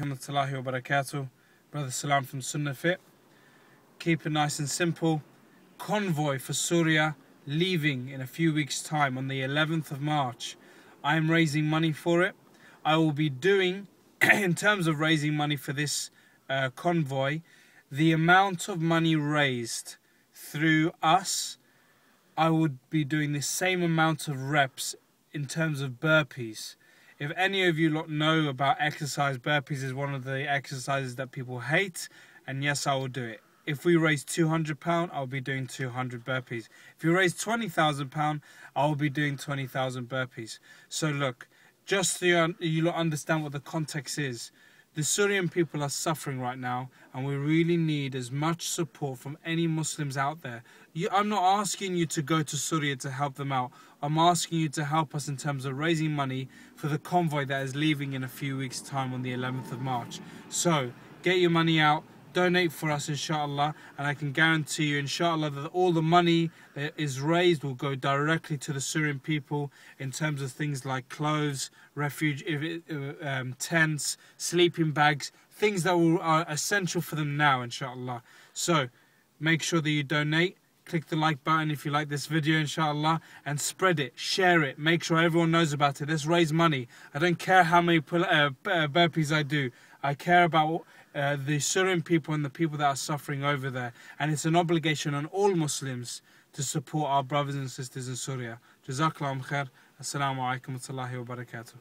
alaikum wa rahmatullahi wa barakatuh. Brother Salam from Sunnah Fit. Keep it nice and simple. Convoy for Syria leaving in a few weeks' time on the 11th of March. I am raising money for it. I will be doing, in terms of raising money for this convoy, the amount of money raised through us, I would be doing the same amount of reps in terms of burpees. If any of you lot know about exercise, burpees is one of the exercises that people hate, and yes, I will do it. If we raise £200, I'll be doing 200 burpees. If you raise £20,000, I'll be doing 20,000 burpees. So look, just so you lot understand what the context is, the Syrian people are suffering right now, and we really need as much support from any Muslims out there. I'm not asking you to go to Syria to help them out. I'm asking you to help us in terms of raising money for the convoy that is leaving in a few weeks' time on the 11th of March. So, get your money out, donate for us, inshallah, and I can guarantee you, inshallah, that all the money that is raised will go directly to the Syrian people in terms of things like clothes, refuge, tents, sleeping bags, things that are essential for them now, inshallah. So, make sure that you donate. Click the like button if you like this video, inshallah, and spread it, share it, make sure everyone knows about it. Let's raise money. I don't care how many burpees I do. I care about the Syrian people and the people that are suffering over there. And it's an obligation on all Muslims to support our brothers and sisters in Syria. Jazakallahu khair. Assalamu alaikum wa rahmatullahi wa barakatuh.